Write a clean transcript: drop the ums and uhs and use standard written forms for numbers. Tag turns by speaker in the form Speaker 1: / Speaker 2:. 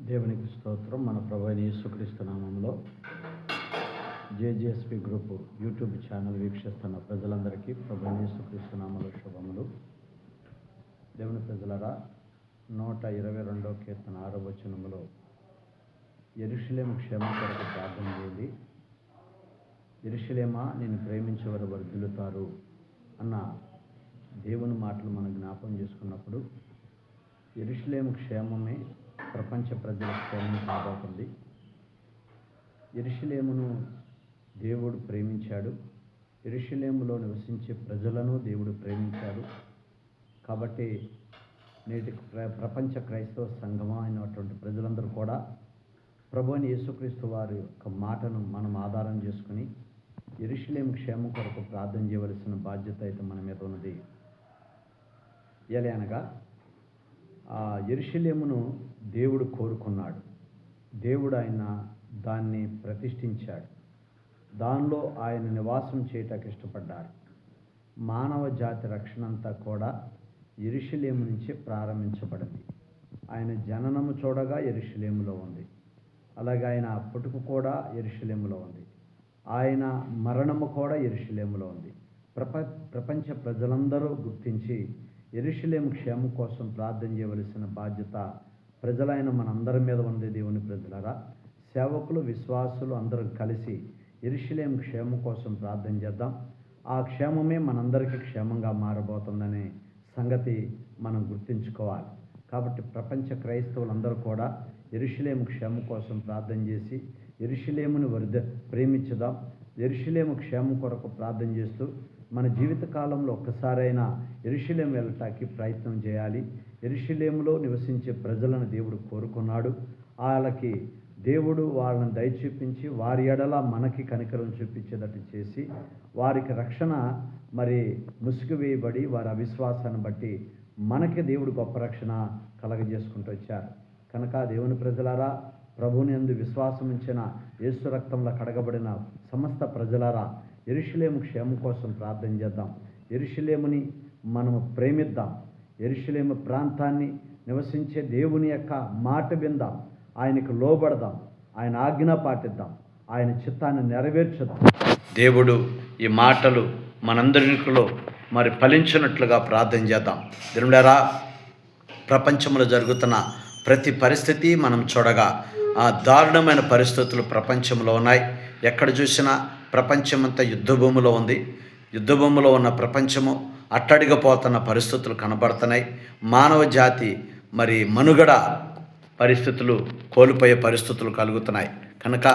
Speaker 1: దేవునికి స్తోత్రం. మన ప్రభువైన యేసుక్రీస్తు నామములో జేజేఎస్పీ గ్రూప్ యూట్యూబ్ ఛానల్ వీక్షిస్తున్న ప్రజలందరికీ ప్రభువైన యేసుక్రీస్తు నామములో శుభములు. దేవుని ప్రజలరా, 122వ కీర్తన 6వ వచనములో యెరూషలేము క్షేమం కొరకు ప్రార్థన చేయండి, యెరూషలేమా నిన్ను ప్రేమించేవారు వర్ధిల్లుతారు అన్న దేవుని మాటలు మనం జ్ఞాపకం చేసుకున్నప్పుడు యెరూషలేము క్షేమమే ప్రపంచ ప్రజల క్షేమం కాబోతుంది. యెరూషలేమును దేవుడు ప్రేమించాడు, యెరూషలేములో నివసించే ప్రజలను దేవుడు ప్రేమించాడు. కాబట్టి నేటి ప్రపంచ క్రైస్తవ సంఘమా అయినటువంటి ప్రజలందరూ కూడా ప్రభువైన యేసుక్రీస్తు వారి యొక్క మాటను మనం ఆధారం చేసుకుని యెరూషలేము క్షేమం కొరకు ప్రార్థన చేయవలసిన బాధ్యత అయితే మన మీద ఉన్నది. అనగా ఆ యెరూషలేమును దేవుడు కోరుకున్నాడు, దేవుడు ఆయన దాన్ని ప్రతిష్ఠించాడు, దానిలో ఆయన నివాసం చేయటానికి ఇష్టపడ్డాడు. మానవ జాతి రక్షణ అంతా కూడా యెరూషలేము నుంచే ప్రారంభించబడింది. ఆయన జననము చూడగా యెరూషలేములో ఉంది, అలాగే ఆయన పుట్టుక కూడా యెరూషలేములో ఉంది, ఆయన మరణము కూడా యెరూషలేములో ఉంది. ప్రపంచ ప్రజలందరూ గుర్తించి యెరూషలేము క్షేమం కోసం ప్రార్థన చేయవలసిన బాధ్యత ప్రజలైన మనందరి మీద ఉంది. దేవుని ప్రజలరా, సేవకులు, విశ్వాసులు అందరూ కలిసి యెరూషలేము క్షేమం కోసం ప్రార్థన చేద్దాం. ఆ క్షేమమే మనందరికీ క్షేమంగా మారబోతుందనే సంగతి మనం గుర్తుంచుకోవాలి. కాబట్టి ప్రపంచ క్రైస్తవులందరూ కూడా యెరూషలేము క్షేమం కోసం ప్రార్థన చేసి యెరూషలేమును ప్రేమించుదాం. యెరూషలేము క్షేమం కొరకు ప్రార్థన చేస్తూ మన జీవిత కాలంలో ఒక్కసారైనా యెరూషలేము వెళ్ళటానికి ప్రయత్నం చేయాలి. యెరూషలేములో నివసించే ప్రజలను దేవుడు కోరుకున్నాడు. వాళ్ళకి దేవుడు వాళ్ళని దయ చూపించి వారి ఎడల మనకి కనికరం చూపించేటట్టు చేసి వారికి రక్షణ ముసుగు వేయబడి వారి అవిశ్వాసాన్ని బట్టి మనకి దేవుడు గొప్ప రక్షణ కలగజేసుకుంటూ వచ్చారు. కనుక దేవుని ప్రజలారా, ప్రభువుని యందు విశ్వాసం ఉంచిన యేసు రక్తంలో కడగబడిన సమస్త ప్రజలారా, యెరూషలేము క్షేమం కోసం ప్రార్థన చేద్దాం. యెరూషలేముని మనము ప్రేమిద్దాం. యెరూషలేము ప్రాంతాన్ని నివసించే దేవుని యొక్క మాట విందాం, ఆయనకు లోబడదాం, ఆయన ఆజ్ఞ పాటిద్దాం, ఆయన చిత్తాన్ని నెరవేర్చుదాం. దేవుడు ఈ మాటలు మనందరిలో ఫలించినట్లుగా ప్రార్థన చేద్దాం. దేవుడారా, ప్రపంచంలో జరుగుతున్న ప్రతి పరిస్థితి మనం చూడగా దారుణమైన పరిస్థితులు ప్రపంచంలో ఉన్నాయి. ఎక్కడ చూసినా ప్రపంచమంతా యుద్ధభూమిలో ఉంది. యుద్ధభూమిలో ఉన్న ప్రపంచము అట్టడిగపోతున్న పరిస్థితులు కనబడుతున్నాయి. మానవ జాతి మనుగడ పరిస్థితులు కోల్పోయే పరిస్థితులు కలుగుతున్నాయి. కనుక